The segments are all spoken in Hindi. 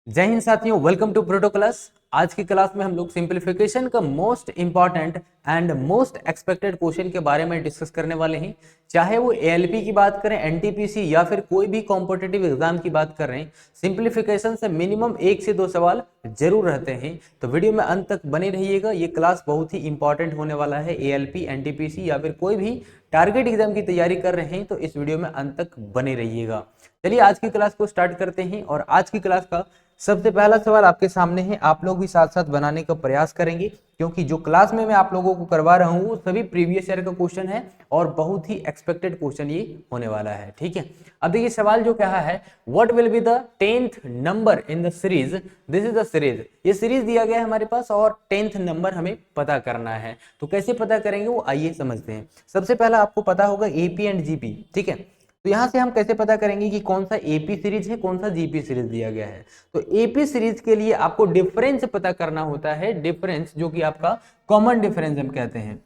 जय हिंद साथियों, वेलकम टू प्रोटो क्लास। आज की क्लास में हम लोग सिंप्लीफिकेशन का most important and most expected question के बारे में डिस्कस करने वाले हैं। चाहे वो एएलपी की बात करें, एनटीपीसी या फिर कोई भी कॉम्पिटिटिव एग्जाम की बात कर रहे हैं, सिंप्लीफिकेशन से मिनिमम 1 से 2 सवाल जरूर रहते हैं। तो वीडियो में अंत तक बने रहिएगा। ये क्लास बहुत ही इंपॉर्टेंट होने वाला है। एएलपी, एनटीपीसी या फिर कोई भी टारगेट एग्जाम की तैयारी कर रहे हैं तो इस वीडियो में अंत तक बने रहिएगा। चलिए आज की क्लास को स्टार्ट करते हैं और आज की क्लास का सबसे पहला सवाल आपके सामने है। आप लोग भी साथ साथ बनाने का प्रयास करेंगे क्योंकि जो क्लास में मैं आप लोगों को करवा रहा हूं वो सभी प्रीवियस ईयर का क्वेश्चन है और बहुत ही एक्सपेक्टेड क्वेश्चन ये होने वाला है। ठीक है, अब देखिए सवाल जो कहा है, what will be the 10th number in the series. This is the series, ये सीरीज दिया गया है हमारे पास और 10th नंबर हमें पता करना है। तो कैसे पता करेंगे वो आइए समझते हैं। सबसे पहला आपको पता होगा एपी एंड जीपी। ठीक है, तो यहां से हम कैसे पता करेंगे कि कौन सा एपी सीरीज है, कौन सा जीपी सीरीज दिया गया है। तो एपी सीरीज के लिए आपको डिफरेंस पता करना होता है। डिफरेंस जो कि आपका कॉमन डिफरेंस हम कहते हैं।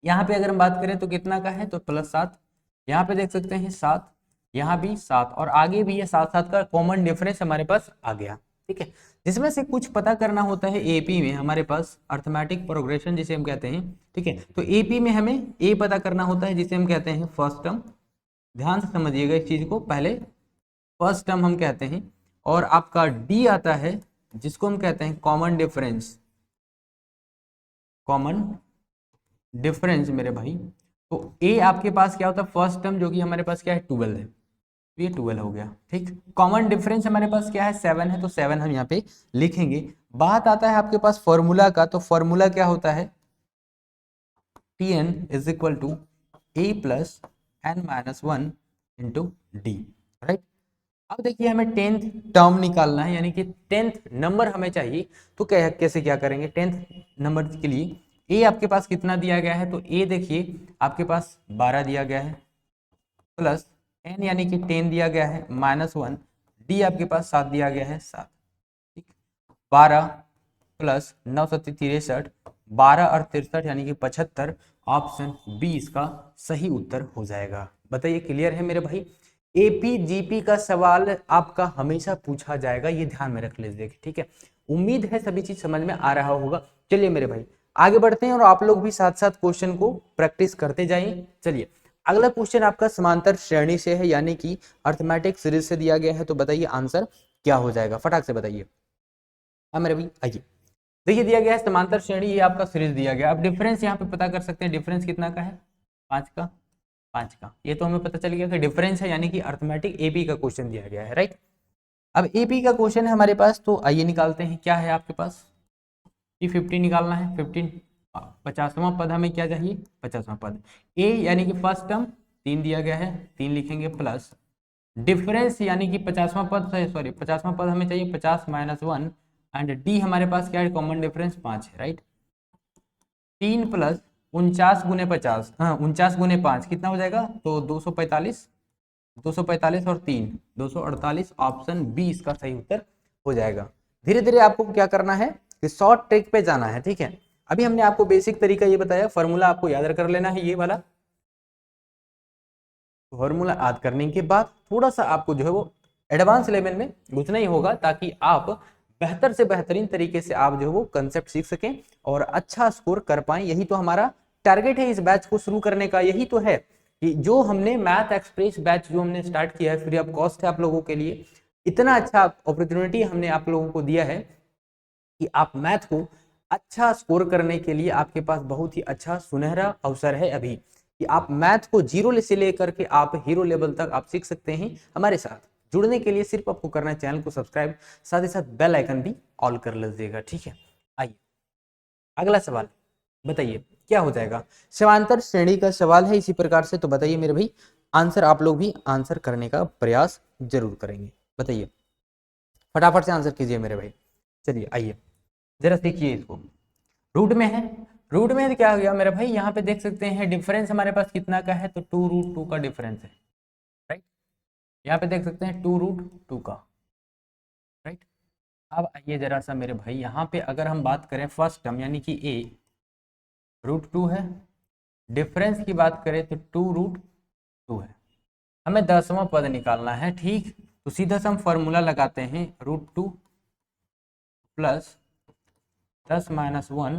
यहाँ पे अगर हम बात करें तो कितना का है, तो +7। यहाँ पे देख सकते हैं 7, यहाँ भी 7 और आगे भी ये 7 का कॉमन डिफरेंस हमारे पास आ गया। ठीक है, जिसमें से कुछ पता करना होता है एपी में हमारे पास अर्थमेटिक प्रोग्रेशन जिसे हम कहते हैं। ठीक है, तो एपी में हमें ए पता करना होता है जिसे हम कहते हैं फर्स्ट टर्म। ध्यान से समझिएगा इस चीज को, पहले फर्स्ट टर्म हम कहते हैं और आपका डी आता है जिसको हम कहते हैं कॉमन डिफरेंस। कॉमन डिफरेंस मेरे भाई, तो ए आपके पास क्या होता है फर्स्ट टर्म, जो कि हमारे पास क्या है 12 है, तो ये 12 हो गया। ठीक, कॉमन डिफरेंस हमारे पास क्या है 7 है, तो 7 हम यहाँ पे लिखेंगे। बात आता है आपके पास फॉर्मूला का, तो फॉर्मूला क्या होता है Tn is equal to A plus N minus 1 into D. Right, अब देखिए हमें 10th टर्म निकालना है, यानी कि 10th नंबर हमें चाहिए। तो कैसे क्या करेंगे 10th नंबर के लिए। ए आपके पास कितना दिया गया है, तो ए देखिए आपके पास 12 दिया गया है, प्लस एन यानी कि 10 दिया गया है, -1, डी आपके पास 7 दिया गया है, 7। ठीक, 12 प्लस 9 7 63, 12 और 63 यानी कि 75। ऑप्शन बी इसका सही उत्तर हो जाएगा। बताइए क्लियर है मेरे भाई। एपी जीपी का सवाल आपका हमेशा पूछा जाएगा, ये ध्यान में रख लीजिए। ठीक है, उम्मीद है सभी चीज समझ में आ रहा होगा। चलिए मेरे भाई आगे बढ़ते हैं और आप लोग भी साथ साथ क्वेश्चन को प्रैक्टिस करते जाइए। चलिए अगला क्वेश्चन आपका समांतर श्रेणी से है, यानी कि अर्थमेटिक सीरीज से दिया गया है। तो बताइए आंसर क्या हो जाएगा, फटाक से बताइए। हाँ मेरे भाई आइए, देखिए दिया गया है समांतर श्रेणी, ये आपका सीरीज दिया गया। अब डिफरेंस यहाँ पे पता कर सकते हैं, डिफरेंस कितना का है 5 का, 5 का। ये तो हमें पता चल गया कि डिफरेंस है, यानी कि अर्थमेटिक एपी का क्वेश्चन दिया गया है। राइट, अब एपी का क्वेश्चन है हमारे पास, तो आइए निकालते हैं। क्या है आपके पास, ये 50 निकालना है। 15 50वां पद हमें क्या चाहिए, 50वां पद। ए यानी कि फर्स्ट टर्म 3 दिया गया है, 3 लिखेंगे, प्लस डिफरेंस यानी कि 50वां पद, सॉरी 50वां पद हमें चाहिए 50 - 1 एंड डी हमारे पास क्या है कॉमन डिफरेंस 5 है। राइट, 3 प्लस 49 गुने 50, हाँ 49 गुने 5 कितना हो जाएगा, तो 245, 245 और 3 248। ऑप्शन बी इसका सही उत्तर हो जाएगा। धीरे धीरे आपको क्या करना है कि शॉर्ट ट्रिक पे जाना है। ठीक है, अभी हमने आपको बेसिक तरीका ये बताया, फॉर्मूला आपको याद कर लेना है ये वाला। फॉर्मूला याद करने के बाद थोड़ा सा आपको जो है वो एडवांस लेवल में घुसना ही होगा, ताकि आप बेहतर से बेहतरीन तरीके से आप जो है वो कंसेप्ट सीख सकें और अच्छा स्कोर कर पाएं। यही तो हमारा टारगेट है इस बैच को शुरू करने का। यही तो है कि जो हमने मैथ एक्सप्रेस बैच जो हमने स्टार्ट किया है, फ्री ऑफ कॉस्ट है आप लोगों के लिए। इतना अच्छा अपॉर्चुनिटी हमने आप लोगों को दिया है कि आप मैथ को अच्छा स्कोर करने के लिए आपके पास बहुत ही अच्छा सुनहरा अवसर है अभी, कि आप मैथ को जीरो से लेकर के आप हीरो लेवल तक आप सीख सकते हैं। हमारे साथ जुड़ने के लिए सिर्फ आपको करना है चैनल को सब्सक्राइब, साथ ही साथ बेल आइकन भी ऑल कर लीजिएगा। ठीक है, आइए अगला सवाल बताइए क्या हो जाएगा। समांतर श्रेणी का सवाल है इसी प्रकार से। तो बताइए मेरे भाई आंसर, आप लोग भी आंसर करने का प्रयास जरूर करेंगे। बताइए फटाफट से आंसर कीजिए मेरे भाई। चलिए आइए जरा सीखिए इसको। रूट में है, रूट में क्या हो गया मेरे भाई, यहाँ पे देख सकते हैं डिफरेंस हमारे पास कितना का है, तो 2√2 का डिफरेंस है। राइट, यहाँ पे देख सकते हैं 2√2 का। राइट, अब आइए जरा सा मेरे भाई, यहाँ पे अगर हम बात करें फर्स्ट टर्म यानी कि a √2 है, डिफरेंस की बात करें तो 2√2 है। हमें 10वां पद निकालना है। ठीक, तो सीधा से हम फॉर्मूला लगाते हैं √2 प्लस 10 माइनस 1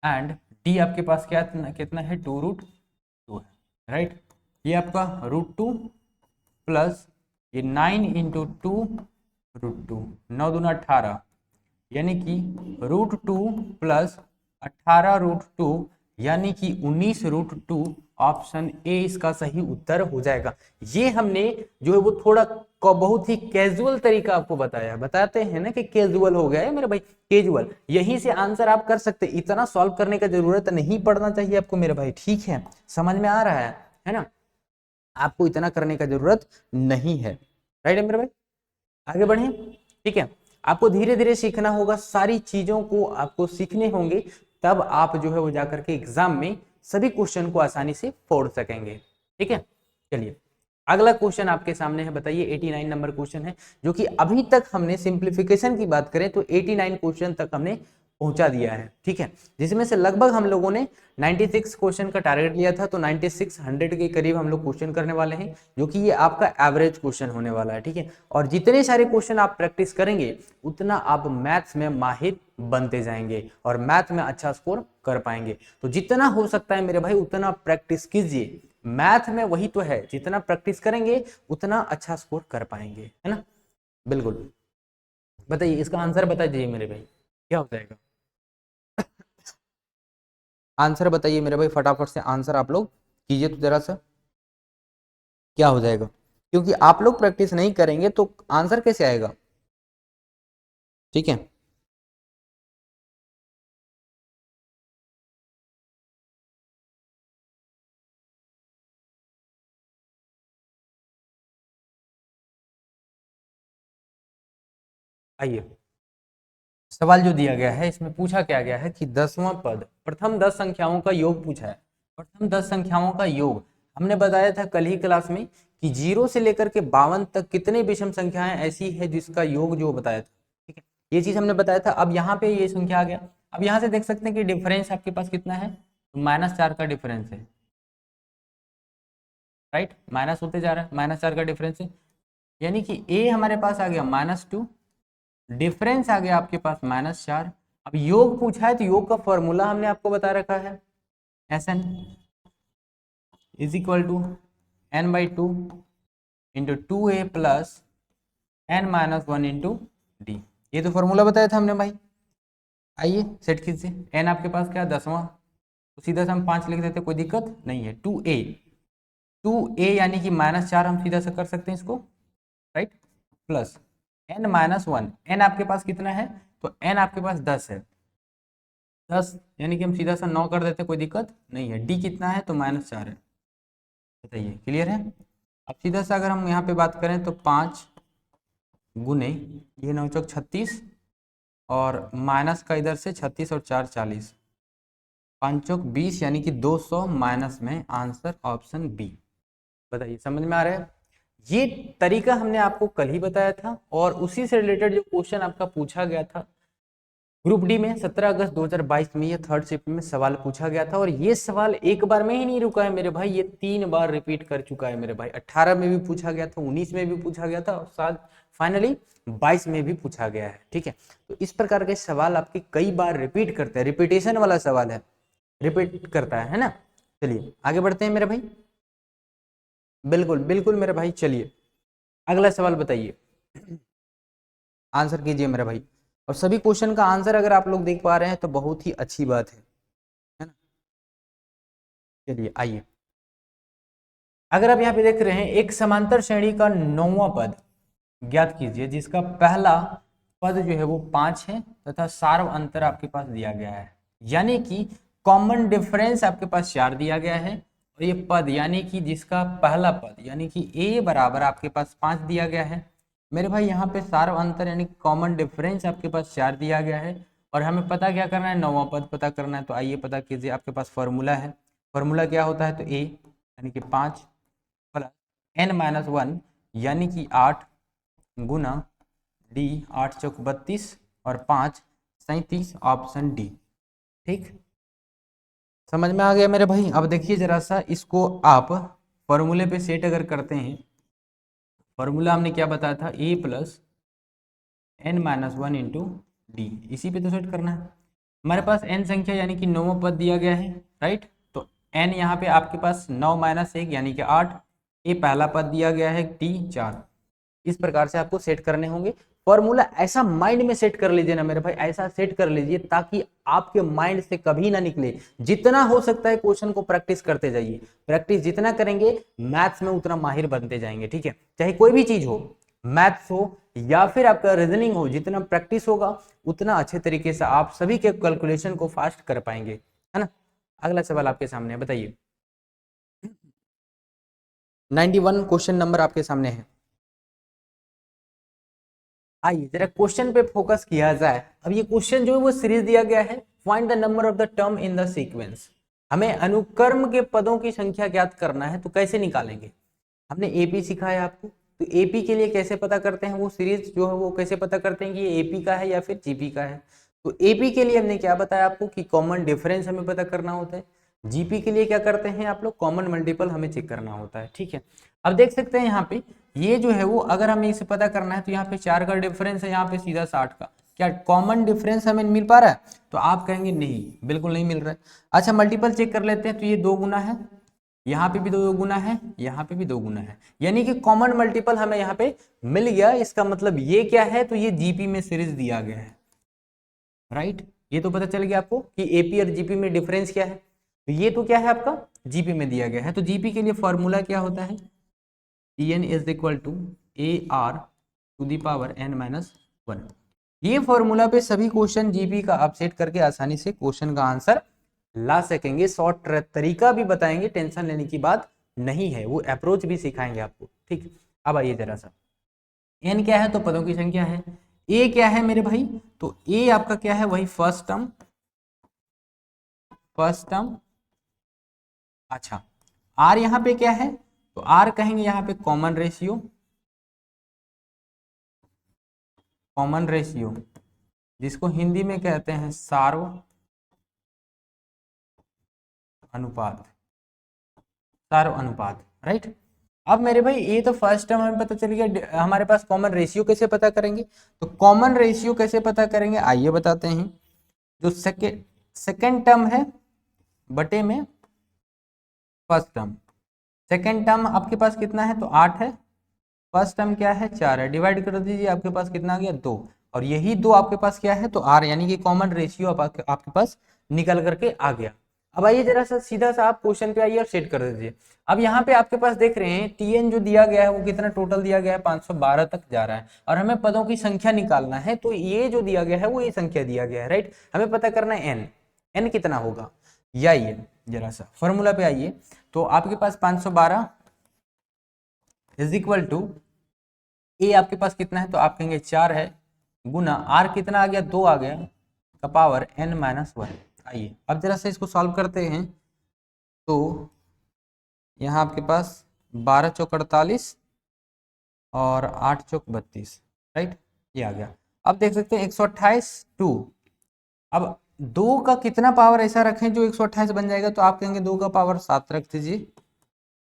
एंड डी आपके पास क्या कितना है 2√2 है, राइट। ये आपका √2 प्लस ये 9 इंटू 2√2, 9 दूना 18, यानी कि √2 प्लस 18√2 यानी कि 19√2। ऑप्शन ए इसका सही उत्तर हो जाएगा। ये हमने जो है वो थोड़ा बहुत ही कैजुअल तरीका आपको बताया, बताते हैं ना कि कैजुअल हो गया है मेरे भाई, कैजुअल। यहीं से आंसर आप कर सकते, इतना सॉल्व करने का जरूरत नहीं पड़ना चाहिए आपको मेरे भाई, ठीक है, समझ में आ रहा है ना, आपको इतना करने का जरूरत नहीं है, राइट है मेरे भाई। आगे बढ़े, ठीक है। आपको धीरे धीरे सीखना होगा, सारी चीजों को आपको सीखने होंगे, तब आप जो है वो जाकर के एग्जाम में सभी क्वेश्चन को आसानी से फोड़ सकेंगे, ठीक है। चलिए अगला क्वेश्चन आपके सामने है, बताइए 89 नंबर क्वेश्चन है, जो कि अभी तक हमने सिंप्लीफिकेशन की बात करें तो 89 क्वेश्चन तक हमने पहुंचा दिया है, ठीक है, जिसमें से लगभग हम लोगों ने 96 क्वेश्चन का टारगेट लिया था, तो 9600 के करीब हम लोग क्वेश्चन करने वाले हैं, जो कि ये आपका एवरेज क्वेश्चन होने वाला है, ठीक है। और जितने सारे क्वेश्चन आप प्रैक्टिस करेंगे उतना आप मैथ्स में माहिर बनते जाएंगे और मैथ में अच्छा स्कोर कर पाएंगे। तो जितना हो सकता है मेरे भाई उतना प्रैक्टिस कीजिए, मैथ में वही तो है, जितना प्रैक्टिस करेंगे उतना अच्छा स्कोर कर पाएंगे, है ना, बिल्कुल। बताइए इसका आंसर बता दीजिए मेरे भाई, क्या हो जाएगा, आंसर बताइए मेरे भाई, फटाफट से आंसर आप लोग कीजिए तो जरा सा, क्या हो जाएगा, क्योंकि आप लोग प्रैक्टिस नहीं करेंगे तो आंसर कैसे आएगा, ठीक है। आइए, सवाल जो दिया गया है इसमें पूछा क्या गया है कि 10वां पद, प्रथम 10 संख्याओं का योग पूछा है। प्रथम 10 संख्याओं का योग हमने बताया था कल ही क्लास में कि 0 से लेकर के 52 तक कितने विषम संख्याएं ऐसी है जिसका योग जो बताया था, ठीक है, ये चीज हमने बताया था। अब यहाँ पे ये संख्या आ गया, अब यहाँ से देख सकते हैं कि डिफरेंस आपके पास कितना है, -4 का डिफरेंस है, राइट, माइनस होते जा रहा है, -4 का डिफरेंस है, यानी कि ए हमारे पास आ गया -2, डिफरेंस आ गया आपके पास -4। अब योग पूछा है तो योग का फॉर्मूला हमने आपको बता रखा है, Sn is equal to n/2 into 2a plus n-1 into D, ये तो फॉर्मूला बताया था हमने भाई। आइए सेट कीजिए, n आपके पास क्या है 10वां, तो सीधा से हम 5 लिख देते, कोई दिक्कत नहीं है। 2a यानी कि -4 हम सीधा से कर सकते हैं इसको, राइट, प्लस n-1, n आपके पास कितना है, तो n आपके पास 10 है, 10 यानी कि हम सीधा सा 9 कर देते, कोई दिक्कत नहीं है। डी कितना है, तो -4 है, बताइए क्लियर है। अब सीधा सा अगर हम यहाँ पे बात करें तो 5 गुने ये 9 चौक 36 और माइनस का इधर से 36 और 4 40, 5 चौक 20 यानी कि 200 माइनस में आंसर ऑप्शन बी। बताइए समझ में आ रहा है, ये तरीका हमने आपको कल ही बताया था और उसी से रिलेटेड जो क्वेश्चन आपका पूछा गया था ग्रुप डी में 17 अगस्त 2022 में, ये थर्ड शिफ्ट में सवाल पूछा गया था। और ये सवाल एक बार में ही नहीं रुका है मेरे भाई, ये 3 बार रिपीट कर चुका है मेरे भाई। 18 में भी पूछा गया था, 19 में भी पूछा गया था और साथ फाइनली 22 में भी पूछा गया है, ठीक है। तो इस प्रकार के सवाल आपके कई बार रिपीट करते हैं, रिपीटेशन वाला सवाल है, रिपीट करता है ना। चलिए आगे बढ़ते हैं मेरे भाई, बिल्कुल बिल्कुल मेरे भाई। चलिए अगला सवाल बताइए, आंसर कीजिए मेरे भाई। और सभी क्वेश्चन का आंसर अगर आप लोग देख पा रहे हैं तो बहुत ही अच्छी बात है ना। चलिए आइए, अगर आप यहाँ पे देख रहे हैं एक समांतर श्रेणी का 9वां पद ज्ञात कीजिए जिसका पहला पद जो है वो 5 है तथा सार्व अंतर आपके पास दिया गया है, यानी कि कॉमन डिफरेंस आपके पास 4 दिया गया है। और ये पद यानी कि जिसका पहला पद यानी कि a बराबर आपके पास 5 दिया गया है मेरे भाई। यहाँ पे सार्व अंतर यानी कॉमन डिफरेंस आपके पास 4 दिया गया है और हमें पता क्या करना है, 9वां पद पता करना है। तो आइए पता कीजिए, आपके पास फॉर्मूला है, फॉर्मूला क्या होता है, तो a यानी कि 5 प्लस n-1 यानी कि 8 गुना डी, 8 चौक 32 और 5 37, ऑप्शन डी, ठीक, समझ में आ गया मेरे भाई। अब देखिए जरा सा इसको आप फॉर्मूले पे सेट अगर करते हैं, फॉर्मूला हमने क्या बताया था, a plus n-1 into D, इसी पे तो सेट करना है। हमारे पास n संख्या यानी कि 9वां पद दिया गया है, राइट। तो n यहाँ पे आपके पास 9 - 1 यानी कि 8, ये पहला पद दिया गया है टी 4। इस प्रकार से आपको सेट करने होंगे। फॉर्मूला ऐसा माइंड में सेट कर लीजिए ना मेरे भाई, ऐसा सेट कर लीजिए ताकि आपके माइंड से कभी ना निकले। जितना हो सकता है क्वेश्चन को प्रैक्टिस करते जाइए, प्रैक्टिस जितना करेंगे मैथ्स में उतना माहिर बनते जाएंगे, ठीक है। चाहे कोई भी चीज हो, मैथ्स हो या फिर आपका रीजनिंग हो, जितना प्रैक्टिस होगा उतना अच्छे तरीके से आप सभी के कैलकुलेशन को फास्ट कर पाएंगे, है ना। अगला सवाल आपके सामने है, बताइए। 91 क्वेश्चन नंबर आपके सामने है। आइए जरा क्वेश्चन पे फोकस किया जाए। अब ये क्वेश्चन जो है वो सीरीज दिया गया है, find the number of the term in the sequence. हमें अनुक्रम के पदों की संख्या ज्ञात करना है, तो कैसे निकालेंगे। हमने एपी सिखाया आपको, तो एपी के लिए कैसे पता करते हैं, वो सीरीज जो है वो कैसे पता करते हैं कि ये एपी का है या फिर जीपी का है। तो एपी के लिए हमने क्या बताया आपको कि कॉमन डिफरेंस हमें पता करना होता है। जीपी के लिए क्या करते हैं आप लोग, कॉमन मल्टीपल हमें चेक करना होता है, ठीक है। अब देख सकते हैं यहाँ पे ये जो है वो अगर हमें इसे पता करना है तो यहाँ पे 4 का डिफरेंस है, यहाँ पे सीधा 60 का। क्या कॉमन डिफरेंस हमें मिल पा रहा है, तो आप कहेंगे नहीं, बिल्कुल नहीं मिल रहा है। अच्छा मल्टीपल चेक कर लेते हैं, तो ये 2 गुना है, यहाँ पे भी 2 गुना है, यहाँ पे भी 2 गुना है, यानी कि कॉमन मल्टीपल हमें यहाँ पे मिल गया। इसका मतलब ये क्या है, तो ये जीपी में सीरीज दिया गया है, राइट। ये तो पता चल गया आपको कि एपी और जीपी में डिफरेंस क्या है। तो ये तो क्या है आपका जीपी में दिया गया है। तो जीपी के लिए फॉर्मूला क्या होता है, en is equal to AR⁻n-1। ये फॉर्मूला पे सभी क्वेश्चन जीपी का आप सेट करके आसानी से क्वेश्चन का आंसर ला सकेंगे। शॉर्ट तरीका भी बताएंगे, टेंशन लेने की बात नहीं है, वो अप्रोच भी सिखाएंगे आपको, ठीक। अब आइए जरा सा, n क्या है, तो पदों की संख्या है। a क्या है मेरे भाई, तो a आपका क्या है, वही फर्स्ट टर्म, फर्स्ट टर्म। अच्छा r यहाँ पे क्या है, तो r कहेंगे यहाँ पे कॉमन रेशियो, कॉमन रेशियो जिसको हिंदी में कहते हैं सार्व अनुपात, सार्व अनुपात, राइट। अब मेरे भाई ये तो फर्स्ट टर्म हमें पता चल गया, हमारे पास कॉमन रेशियो कैसे पता करेंगे, तो कॉमन रेशियो कैसे पता करेंगे आइए बताते हैं। जो सेकेंड टर्म है बटे में फर्स्ट टर्म, सेकेंड टर्म आपके पास कितना है, तो 8 है, फर्स्ट टर्म क्या है 4 है, डिवाइड कर दीजिए, आपके पास कितना आ गया 2, और यही 2 आपके पास क्या है, तो r, यानी कि कॉमन रेशियो आपके पास निकल करके आ गया। अब आइए जरा सा सीधा सा आप क्वेश्चन पे आइए और सेट कर दीजिए। अब यहाँ पे आपके पास देख रहे हैं tn जो दिया गया है वो कितना टोटल दिया गया है, 512 तक जा रहा है, और हमें पदों की संख्या निकालना है। तो ये जो दिया गया है वो ये संख्या दिया गया है, राइट। हमें पता करना है n कितना होगा, या ये जरा सा फॉर्मूला पे आइए। तो आपके पास 512 इज इक्वल टू ए आपके पास कितना है, तो आप कहेंगे 4 है, गुना आर कितना आ गया, 2 आ गया, का पावर n-1। आइए अब जरा से इसको सॉल्व करते हैं। तो यहाँ आपके पास 12 चौक 48 और 8 चौक 32, राइट, ये आ गया। अब देख सकते हैं 128 2। अब 2 का कितना पावर ऐसा रखें जो 128 बन जाएगा, तो आप कहेंगे 2 का पावर 7 रख दीजिए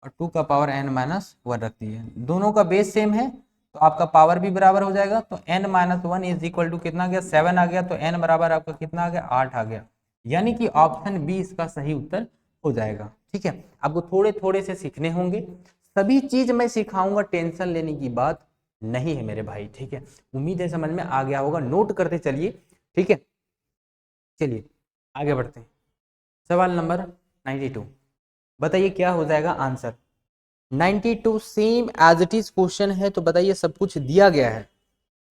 और 2 का पावर n-1 रख दीजिए। दोनों का बेस सेम है तो आपका पावर भी बराबर हो जाएगा। तो n-1 इज इक्वल टू कितना आ गया, 7 आ गया। तो n बराबर आपका कितना आ गया, 8 आ गया, यानी कि ऑप्शन बी इसका सही उत्तर हो जाएगा, ठीक है। आपको थोड़े थोड़े से सीखने होंगे, सभी चीज मैं सिखाऊंगा, टेंशन लेने की बात नहीं है मेरे भाई, ठीक है। उम्मीद है समझ में आ गया होगा, नोट करते चलिए, ठीक है। चलिए आगे बढ़ते हैं। सवाल नंबर 92, बताइए क्या हो जाएगा answer. 92 same as it is question है, तो बताइए सब कुछ दिया गया है,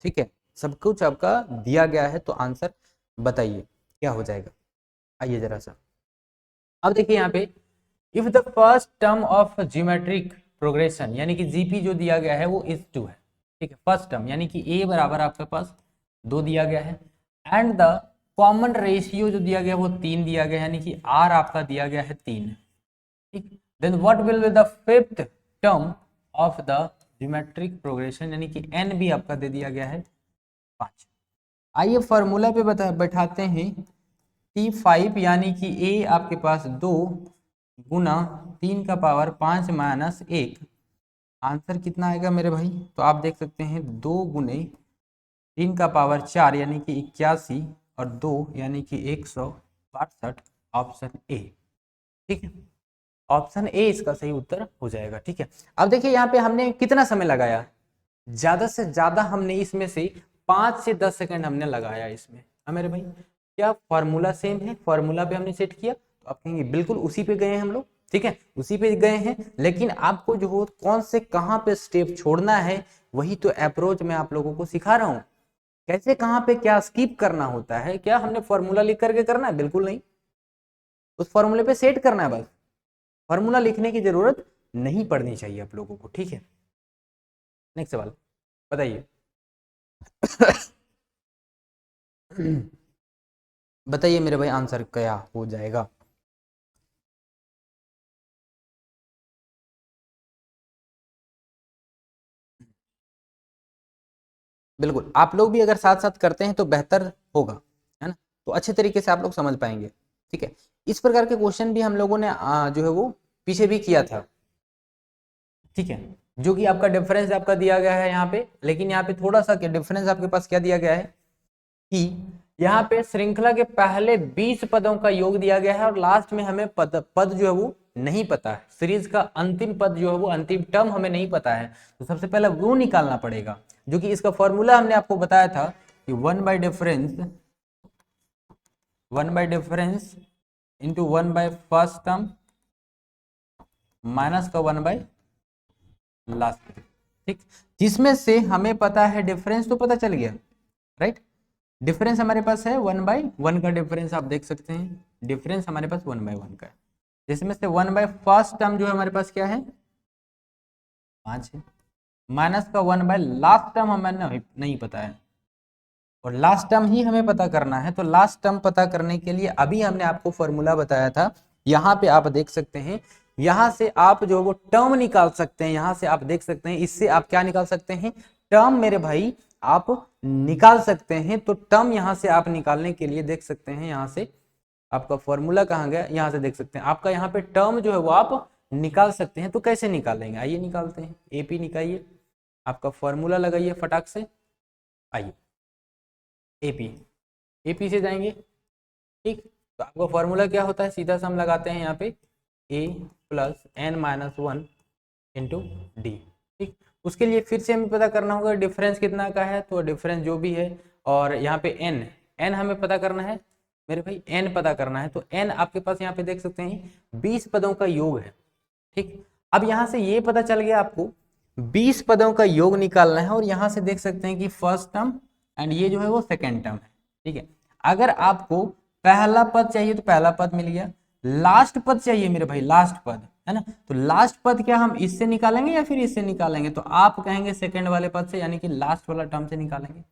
ठीक है, सब कुछ आपका दिया गया है, तो आंसर बताइए क्या हो जाएगा। आइए जरा सा, अब देखिए यहाँ पे, if the first term of geometric progression, यानी कि जीपी जो दिया गया है वो इज 2 है, ठीक है, फर्स्ट टर्म, यानी कि ए बराबर आपके पास 2 दिया गया है, एंड द कॉमन रेशियो जो दिया गया वो 3 दिया गया, यानी कि आर आपका दिया गया है 3, ठीक। Then what will be the fifth term of the geometric progression, यानी कि n भी आपका दे दिया गया है 5। आइए फॉर्मूला पे बैठाते हैं, T5 यानी कि a आपके पास 2 गुना 3 का पावर 5 माइनस 1, आंसर कितना आएगा मेरे भाई, तो आप देख सकते हैं 2 गुने 3 का पावर 4 यानी कि 81 और 2 यानी कि 162, ऑप्शन ए। ठीक है, ऑप्शन ए इसका सही उत्तर हो जाएगा। ठीक है, अब देखिए यहाँ पे हमने कितना समय लगाया, ज्यादा से ज्यादा हमने इसमें से 5 से 10 सेकंड हमने लगाया इसमें। हाँ मेरे भाई, क्या फॉर्मूला सेम है, फॉर्मूला पे हमने सेट किया, तो आप कहेंगे बिल्कुल उसी पे गए हैं हम लोग। ठीक है, उसी पे गए हैं, लेकिन आपको जो हो कौन से कहाँ पे स्टेप छोड़ना है, वही तो अप्रोच मैं आप लोगों को सिखा रहा हूँ। कैसे कहाँ पे क्या स्किप करना होता है, क्या हमने फॉर्मूला लिख करके करना है, बिल्कुल नहीं, उस फॉर्मूले पे सेट करना है बस। फॉर्मूला लिखने की जरूरत नहीं पड़नी चाहिए आप लोगों को। ठीक है, नेक्स्ट सवाल बताइए। बताइए मेरे भाई, आंसर क्या हो जाएगा। बिल्कुल, आप लोग भी अगर साथ साथ करते हैं तो बेहतर होगा, है ना, तो अच्छे तरीके से आप लोग समझ पाएंगे। ठीक है, इस प्रकार के क्वेश्चन भी हम लोगों ने जो है वो पीछे भी किया था। ठीक है, जो कि आपका डिफरेंस आपका दिया गया है यहाँ पे, लेकिन यहाँ पे थोड़ा सा डिफरेंस आपके पास क्या दिया गया है कि यहाँ पे श्रृंखला के पहले 20 पदों का योग दिया गया है और लास्ट में हमें पद जो है वो नहीं पता है। सीरीज का अंतिम पद जो है वो अंतिम टर्म हमें नहीं पता है, तो सबसे पहले वो निकालना पड़ेगा, जो कि इसका फॉर्मूला हमने आपको बताया था कि 1/डिफरेंस इंटू 1/फर्स्ट टर्म माइनस का 1/लास्ट। ठीक, जिसमें से हमें पता है डिफरेंस तो पता चल गया, राइट। डिफरेंस हमारे पास है 1/1 का डिफरेंस, आप देख सकते हैं डिफरेंस हमारे पास 1/1 का है, जिसमें से 1/फर्स्ट टर्म जो है हमारे पास क्या है 5 है, माइनस का 1/लास्ट टर्म हमें नहीं पता है, और लास्ट टर्म ही हमें पता करना है। तो लास्ट टर्म पता करने के लिए अभी हमने आपको फॉर्मूला बताया था, यहाँ पे आप देख सकते हैं, यहाँ से आप जो वो टर्म निकाल सकते हैं, यहाँ से आप देख सकते हैं, इससे आप क्या निकाल सकते हैं, टर्म मेरे भाई आप निकाल सकते हैं। तो टर्म यहाँ से आप निकालने के लिए देख सकते हैं, यहाँ से आपका फॉर्मूला कहाँ गया, यहाँ से देख सकते हैं आपका यहाँ पे टर्म जो है वो आप निकाल सकते हैं। तो कैसे निकालेंगे, आइए निकालते हैं। एपी निकालिए, आपका फॉर्मूला लगाइए फटाक से, आइए एपी, एपी से जाएंगे। ठीक, तो आपका फॉर्मूला क्या होता है, सीधा सा हम लगाते हैं यहाँ पे a plus n minus 1 into D. ठीक, उसके लिए फिर से हमें पता करना होगा डिफरेंस कितना का है, तो डिफरेंस जो भी है, और यहाँ पे n हमें पता करना है मेरे भाई, n पता करना है। तो n आपके पास यहाँ पे देख सकते हैं 20 पदों का योग है। ठीक, अब यहाँ से ये पता चल गया आपको 20 पदों का योग निकालना है, और यहाँ से देख सकते हैं कि फर्स्ट टर्म एंड ये जो है वो सेकेंड टर्म है। ठीक है, अगर आपको पहला पद चाहिए तो पहला पद मिल गया, लास्ट पद चाहिए मेरे भाई, लास्ट पद है ना, तो लास्ट पद क्या हम इससे निकालेंगे या फिर इससे निकालेंगे, तो आप कहेंगे सेकंड वाले पद से, यानी कि लास्ट वाला टर्म से निकालेंगे।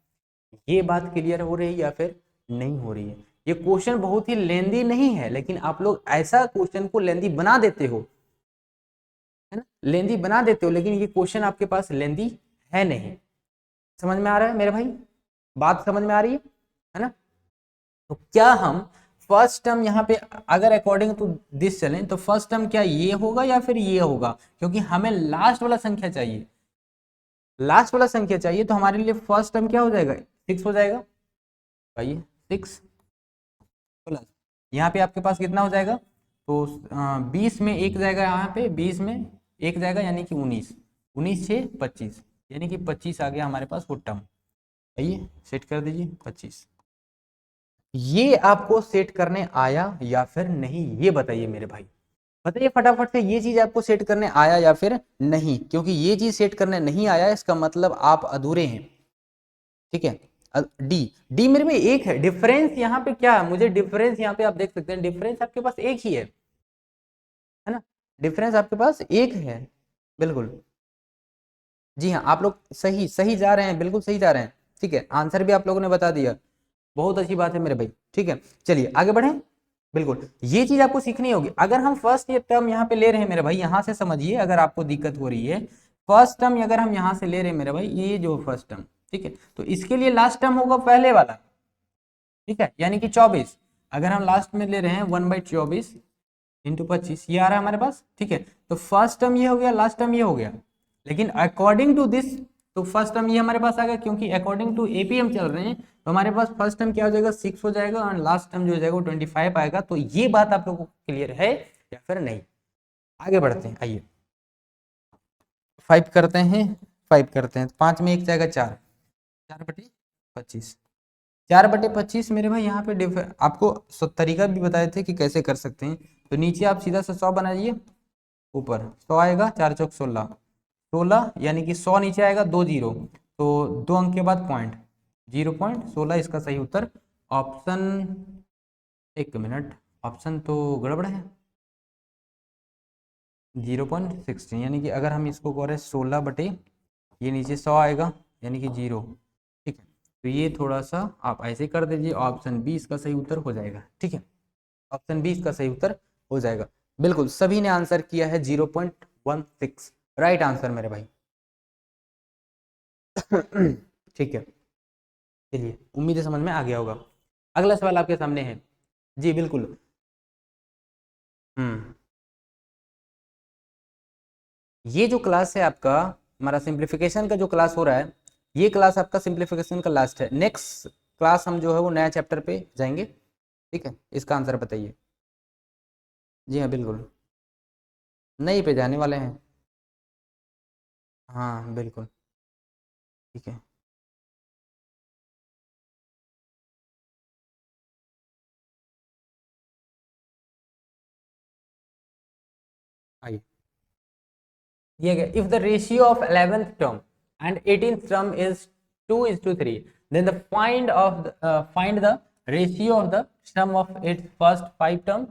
ये बात क्लियर हो रही है या फिर नहीं हो रही है। ये क्वेश्चन बहुत ही लेंदी नहीं है, लेकिन आप लोग ऐसा क्वेश्चन को लेंदी बना देते हो, है ना, लेंदी बना देते हो, लेकिन ये क्वेश्चन आपके पास लेंदी है नहीं। समझ में आ रहा है मेरे भाई, बात समझ में आ रही है ना। तो क्या हम फर्स्ट टर्म यहाँ पे अगर अकॉर्डिंग टू दिस चलें तो फर्स्ट टर्म क्या ये होगा या फिर ये होगा, क्योंकि हमें लास्ट वाला संख्या चाहिए, लास्ट वाला संख्या चाहिए, तो हमारे लिए फर्स्ट टर्म क्या हो जाएगा 6 हो जाएगा भाई, 6 प्लस यहाँ पे आपके पास कितना हो जाएगा, तो 20 में एक जाएगा, यहाँ पे 20 में एक जाएगा, यानी कि 19, 19 6 25, यानी कि 25 आ गया हमारे पास वो टर्म। आइए सेट कर दीजिए 25। ये आपको सेट करने आया या फिर नहीं, ये बताइए मेरे भाई, बताइए फटाफट से, ये चीज आपको सेट करने आया या फिर नहीं, क्योंकि ये चीज सेट करने नहीं आया इसका मतलब आप अधूरे हैं। ठीक है, डी, डी मेरे में एक है, डिफरेंस यहाँ पे क्या है, मुझे डिफरेंस यहाँ पे आप देख सकते हैं, डिफरेंस आपके पास एक ही है ना, डिफरेंस आपके पास एक है, बिल्कुल। जी हाँ, आप लोग सही सही जा रहे हैं, बिल्कुल सही जा रहे हैं। ठीक है, आंसर भी आप लोगों ने बता दिया, बहुत अच्छी बात है मेरे भाई। ठीक है, चलिए आगे बढ़े। बिल्कुल, ये चीज आपको सीखनी होगी। अगर हम फर्स्ट ये टर्म यहाँ पे ले रहे हैं मेरे भाई, यहाँ से समझिए, अगर आपको दिक्कत हो रही है, फर्स्ट टर्म अगर हम यहाँ से ले रहे हैं मेरे भाई, ये जो फर्स्ट टर्म, ठीक है, तो इसके लिए लास्ट टर्म होगा पहले वाला, ठीक है, यानी कि 24। अगर हम लास्ट में ले रहे हैं 1/24 इंटू 25, ये आ रहा है हमारे पास। ठीक है, तो फर्स्ट टर्म ये हो गया, लास्ट टर्म ये हो गया, लेकिन अकॉर्डिंग टू दिस तो फर्स्ट टर्म ये हमारे पास आ गया, क्योंकि अकॉर्डिंग टू एपी हम चल रहे हैं, तो हमारे पास फर्स्ट टर्म क्या हो जाएगा 6 हो जाएगा, और लास्ट टर्म जो हो जाएगा वो 25 आएगा। तो ये बात आप लोगों को क्लियर है या फिर नहीं? आगे बढ़ते हैं, आइए 5 करते हैं, 5 करते हैं, 5 में 1 जाएगा 4, 4/25, 4/25 मेरे भाई। यहाँ पे आपको तरीका भी बताए थे कि कैसे कर सकते हैं। तो नीचे आप सीधा सा 100 बनाइए, ऊपर 100 आएगा, 4 चौक 16, 16 यानी कि 100 नीचे आएगा, 2 जीरो, तो 2 अंक के बाद पॉइंट, 0.16 इसका सही उत्तर ऑप्शन, एक मिनट, ऑप्शन तो गड़बड़ है, 0.16, यानी कि अगर हम इसको करें 16 बटे ये नीचे 100 आएगा यानी कि 0, ठीक है। तो ये थोड़ा सा आप ऐसे कर दीजिए, ऑप्शन बी इसका सही उत्तर हो जाएगा, ठीक है। ऑप्शन बी इसका सही उत्तर हो जाएगा। बिल्कुल सभी ने आंसर किया है 0.16, राइट आंसर मेरे भाई। ठीक है, चलिए उम्मीद है समझ में आ गया होगा। अगला सवाल आपके सामने है जी, बिल्कुल। ये जो क्लास है आपका, हमारा सिंप्लीफिकेशन का जो क्लास हो रहा है, ये क्लास आपका सिंप्लीफिकेशन का लास्ट है। नेक्स्ट क्लास हम जो है वो नया चैप्टर पे जाएंगे, ठीक है। इसका आंसर बताइए। जी हाँ बिल्कुल, नई पे जाने वाले हैं, हाँ बिल्कुल, ठीक है। आइए, ये गया, if the ratio of 11th term and 18th term is 2:3, then the find the ratio of the sum of its first 5 term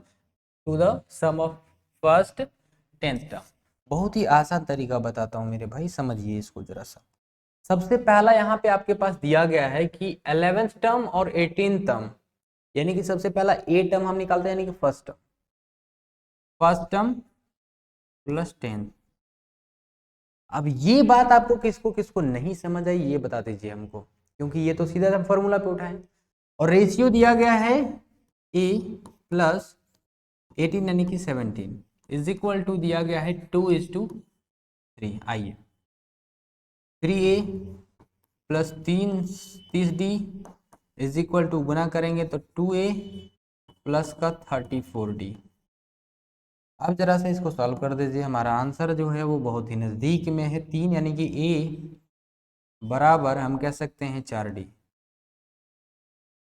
to the sum of first 10th term। बहुत ही आसान तरीका बताता हूँ मेरे भाई, समझिए इसको जरा सा। सबसे पहला यहाँ पे आपके पास दिया गया है कि 11th टर्म और 18th टर्म, यानी कि सबसे पहला ए टर्म हम निकालते हैं, यानी कि फर्स्ट टर्म प्लस 10। अब ये बात आपको किसको किसको नहीं समझ आई ये बता दीजिए हमको, क्योंकि ये तो सीधा हम फॉर्मूला पे उठाए, और रेशियो दिया गया है ए प्लस 18 यानी कि 17 इज इक्वल टू दिया गया है 2:3। आइए 3a plus 30d is equal to गुना करेंगे तो 2a प्लस का 34d। अब जरा से इसको सॉल्व कर दीजिए, हमारा आंसर जो है वो बहुत ही नज़दीक में है, 3 यानी कि a बराबर हम कह सकते हैं 4d,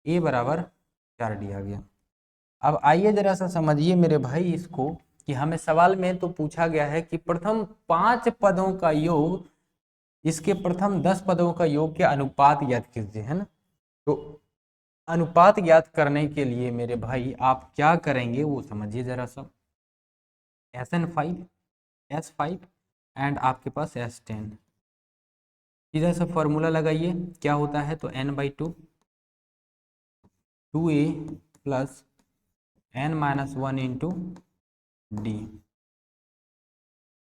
a बराबर 4d आ गया। अब आइए जरा सा समझिए मेरे भाई इसको, कि हमें सवाल में तो पूछा गया है कि प्रथम 5 पदों का योग इसके प्रथम 10 पदों का योग के अनुपात ज्ञात कीजिए, है ना। तो अनुपात ज्ञात करने के लिए मेरे भाई आप क्या करेंगे वो समझिए जरा सा। SN5 S5 एंड आपके पास S10, सीधा सा फॉर्मूला लगाइए, क्या होता है तो n/2 2a plus n-1 into D,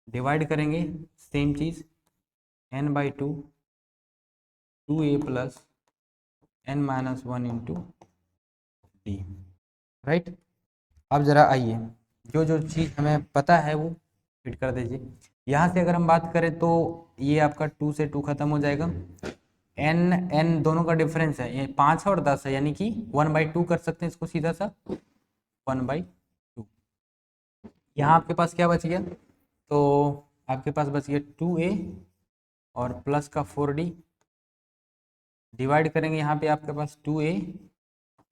divide करेंगे सेम चीज़ n/2 2a plus n-1 into D, right. अब जरा आइए जो जो चीज़ हमें पता है वो फिट कर दीजिए। यहाँ से अगर हम बात करें तो ये आपका 2 से 2 खत्म हो जाएगा, n दोनों का डिफरेंस है, ये 5 और 10 है, यानी कि 1/2 कर सकते हैं इसको सीधा सा 1/2। यहाँ आपके पास क्या बच गया, तो आपके पास बच गया 2a और प्लस का 4d, डिवाइड करेंगे यहाँ पे आपके पास 2a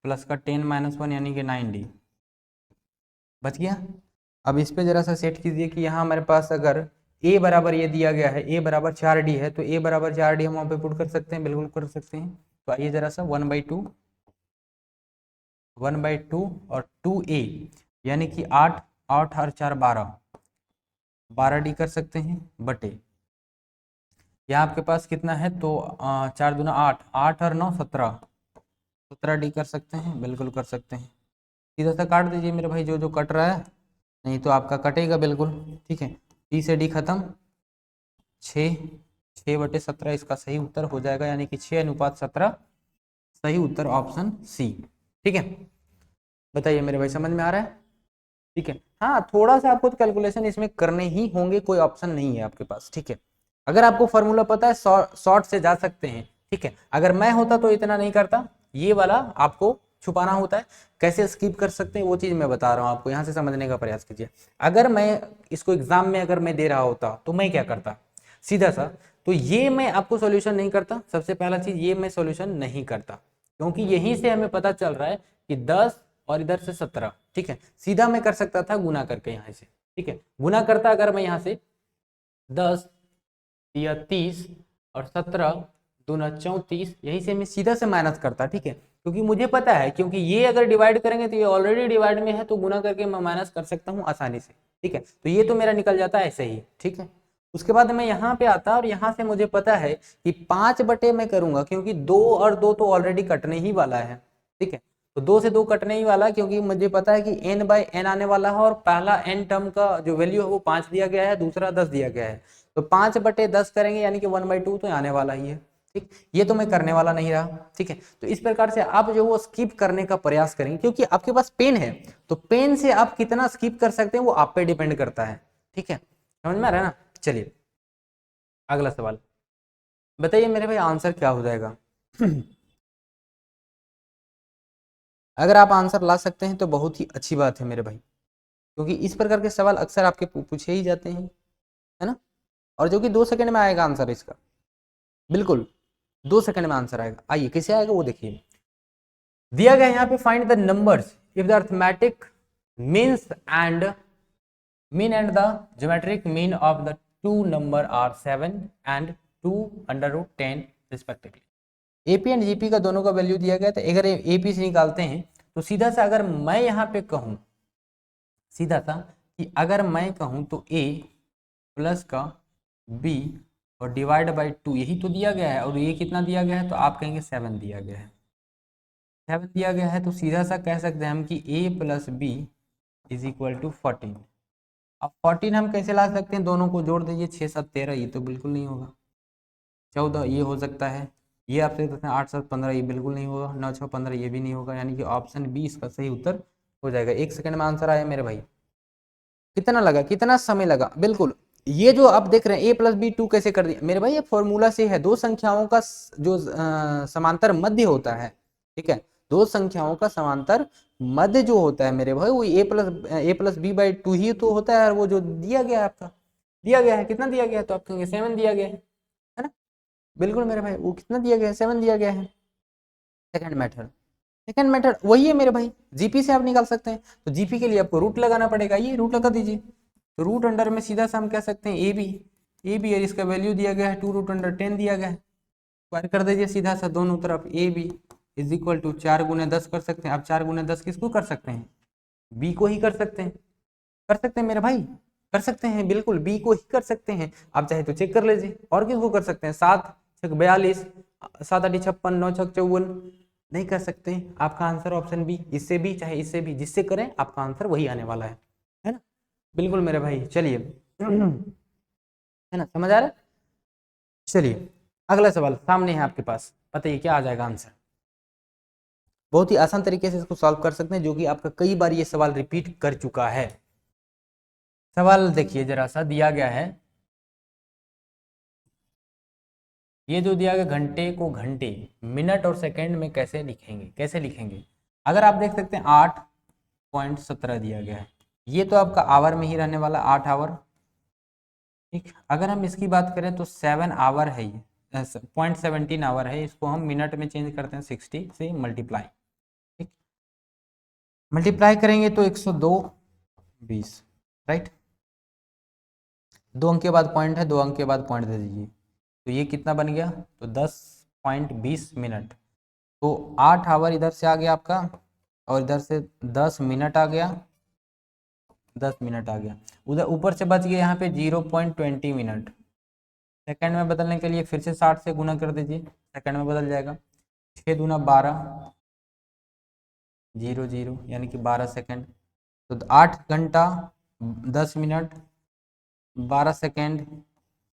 प्लस का 10-1 यानी कि 9d बच गया। अब इस पे जरा सा सेट कीजिए कि यहाँ हमारे पास अगर a बराबर ये दिया गया है, a बराबर 4d है, तो a बराबर 4d हम वहाँ पे पुट कर सकते हैं, बिल्कुल कर सकते हैं। तो आइए जरा सा 1/2 और 2a यानी कि 8 8 और 4 12d कर सकते हैं, बटे यहाँ आपके पास कितना है तो 4 दूना 8 8 और 9 17d कर सकते हैं, बिल्कुल कर सकते हैं। सीधा सा काट दीजिए मेरे भाई, जो जो कट रहा है, नहीं तो आपका कटेगा बिल्कुल, ठीक है। d से d खत्म, 6/17 इसका सही उत्तर हो जाएगा, यानी कि 6:17 सही उत्तर ऑप्शन सी, ठीक है। बताइए मेरे भाई समझ में आ रहा है, ठीक है। हाँ थोड़ा सा आपको कैलकुलेशन इसमें करने ही होंगे, कोई ऑप्शन नहीं है आपके पास, ठीक है। अगर आपको फॉर्मूला पता है शॉर्ट से जा सकते हैं, ठीक है। अगर मैं होता तो इतना नहीं करता, ये वाला आपको छुपाना होता है। कैसे स्किप कर सकते हैं वो चीज मैं बता रहा हूँ आपको, यहाँ से समझने का प्रयास कीजिए। अगर मैं इसको एग्जाम में अगर मैं दे रहा होता तो मैं क्या करता, सीधा सा, तो ये मैं आपको सॉल्यूशन नहीं करता। सबसे पहला चीज ये मैं सॉल्यूशन नहीं करता, क्योंकि यहीं से हमें पता चल रहा है कि 10 और इधर से 17, ठीक है। सीधा मैं कर सकता था गुना करके यहाँ से, ठीक है। गुना करता अगर मैं यहाँ से 10 या 30 और 17 दूना 34, यहीं से मैं सीधा से माइनस करता, ठीक है। क्योंकि मुझे पता है, क्योंकि ये अगर डिवाइड करेंगे तो ये ऑलरेडी डिवाइड में है, तो गुना करके मैं माइनस कर सकता हूँ आसानी से, ठीक है। तो ये तो मेरा निकल जाता है ऐसे ही, ठीक है। उसके बाद मैं यहाँ पे आता और यहाँ से मुझे पता है कि 5 बटे मैं करूंगा, क्योंकि 2 और 2 तो ऑलरेडी कटने ही वाला है, ठीक है। तो 2 से 2 कटने ही वाला, क्योंकि मुझे पता है कि n/n आने वाला है, और पहला n टर्म का जो वैल्यू है वो 5 दिया गया है, दूसरा 10 दिया गया है। तो 5/10 करेंगे यानी कि 1/2 तो आने वाला ही है, ठीक। ये तो मैं करने वाला नहीं रहा, ठीक है। तो इस प्रकार से आप जो वो स्किप करने का प्रयास करेंगे, क्योंकि आपके पास पेन है, तो पेन से आप कितना स्किप कर सकते हैं वो आप पे डिपेंड करता है, ठीक है। समझ में आ रहा है ना। चलिए अगला सवाल बताइए मेरे भाई, आंसर क्या हो जाएगा। अगर आप आंसर ला सकते हैं तो बहुत ही अच्छी बात है मेरे भाई, क्योंकि इस प्रकार के सवाल अक्सर आपके पूछे ही जाते हैं, है ना। और जो कि 2 सेकंड में आएगा आंसर इसका, बिल्कुल 2 सेकंड में आंसर आएगा। आइए कैसे आएगा वो देखिए। दिया गया यहाँ पे find the numbers if the arithmetic mean and the geometric mean of the two number are 7 and 2√10 respectively. AP and GP का दोनों का वैल्यू दिया गया था। अगर एपी से निकालते हैं तो सीधा सा अगर मैं यहाँ पे कहूँ, सीधा सा कि अगर मैं कहूँ तो a प्लस का b और डिवाइड बाई 2 यही तो दिया गया है, और ये कितना दिया गया है, तो आप कहेंगे 7 दिया गया है, 7 दिया गया है। तो सीधा सा कह सकते हैं हम कि a plus B is equal to 14। अब 14 हम कैसे ला सकते हैं, दोनों को जोड़ दीजिए, 6 7 13, ये तो बिल्कुल नहीं होगा। 14 ये हो सकता है, ये आप देख सकते हैं 8 7 15, ये बिल्कुल नहीं होगा। 9 6 15 ये भी नहीं होगा, यानी कि ऑप्शन बी इसका सही उत्तर हो जाएगा। 1 सेकंड में आंसर आया मेरे भाई। कितना लगा, कितना समय लगा, बिल्कुल। ये जो आप देख रहे हैं a प्लस बी 2 कैसे कर दिया मेरे भाई, ये फॉर्मूला से है। दो संख्याओं का जो समांतर मध्य होता है, ठीक है, दो संख्याओं का समांतर मध्य जो होता है मेरे भाई, वो a प्लस बी बाई 2 ही तो होता है। और वो जो दिया गया है आपका, दिया गया है, कितना दिया गया है, तो आप कहेंगे 7 दिया गया है ना। बिल्कुल मेरे भाई, वो कितना दिया गया है, 7 दिया गया है। सेकंड मेथड वही है मेरे भाई, जीपी से आप निकाल सकते हैं। तो जीपी के लिए आपको रूट लगाना पड़ेगा, ये रूट लगा दीजिए। तो रूट अंडर में सीधा सा हम कह सकते हैं ए बी और इसका वैल्यू दिया गया है 2√10 दिया गया है। स्क्वायर कर दीजिए सीधा सा दोनों तरफ, A B is equal to 4×10 कर सकते हैं। आप 4×10 किसको कर सकते हैं, बी को ही कर सकते हैं, कर सकते हैं मेरे भाई, कर सकते हैं, बिल्कुल बी को ही कर सकते हैं। आप चाहे तो चेक कर लीजिए, और किसको कर सकते हैं, 7 6 42, 7 8 56, 9 6 54, नहीं कर सकते। आपका आंसर ऑप्शन बी, इससे भी चाहे इससे भी, जिससे करें आपका आंसर वही आने वाला है ना। बिल्कुल मेरे भाई, चलिए है ना, समझ आ रहा है। चलिए अगला सवाल सामने है आपके पास, बताइए क्या आ जाएगा आंसर। बहुत ही आसान तरीके से इसको सॉल्व कर सकते हैं, जो कि आपका कई बार ये सवाल रिपीट कर चुका है। सवाल देखिए जरा सा, दिया गया है, ये जो दिया गया घंटे को घंटे, मिनट और सेकंड में कैसे लिखेंगे, कैसे लिखेंगे। अगर आप देख सकते हैं 8.17 दिया गया है, ये तो आपका आवर में ही रहने वाला 8 आवर, ठीक। अगर हम इसकी बात करें तो 7 आवर है, ये 0.17 आवर है। इसको हम मिनट में चेंज करते हैं, 60 से मल्टीप्लाई, ठीक। मल्टीप्लाई करेंगे तो 102.20, राइट। 2 अंक के बाद पॉइंट है, 2 अंक के बाद पॉइंट दे दीजिए, तो ये कितना बन गया, तो 10.20 मिनट। तो 8 आवर इधर से आ गया आपका, और इधर से 10 मिनट आ गया, 10 मिनट आ गया। उधर ऊपर से बच गया यहाँ पे 0.20 मिनट। सेकंड में बदलने के लिए फिर से 60 से गुना कर दीजिए, सेकंड में बदल जाएगा। 6 दूना 12, 0 0 यानी कि 12 सेकंड। तो 8 घंटा 10 मिनट 12 सेकंड,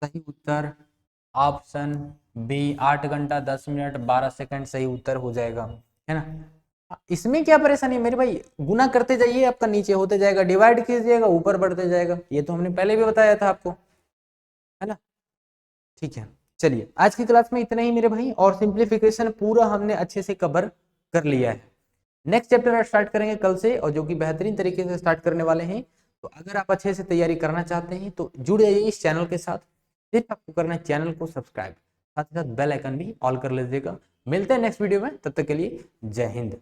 सही उत्तर ऑप्शन बी, 8 घंटा 10 मिनट 12 सेकंड सही उत्तर हो जाएगा, है ना। इसमें क्या परेशानी है मेरे भाई, गुना करते जाइए, आपका नीचे होते जाएगा, डिवाइड कीजिएगा ऊपर बढ़ते जाएगा, ये तो हमने पहले भी बताया था आपको, है ना। ठीक है, चलिए आज की क्लास में इतना ही मेरे भाई, और सिंप्लीफिकेशन पूरा हमने अच्छे से कवर कर लिया है। नेक्स्ट चैप्टर स्टार्ट करेंगे कल से, और जो कि बेहतरीन तरीके से स्टार्ट करने वाले हैं। तो अगर आप अच्छे से तैयारी करना चाहते हैं तो जुड़ जाइए इस चैनल के साथ। सिर्फ आपको करना है चैनल को सब्सक्राइब, साथ ही साथ बेल आइकन भी ऑल कर लीजिएगा। मिलते हैं नेक्स्ट वीडियो में, तब तक के लिए जय हिंद।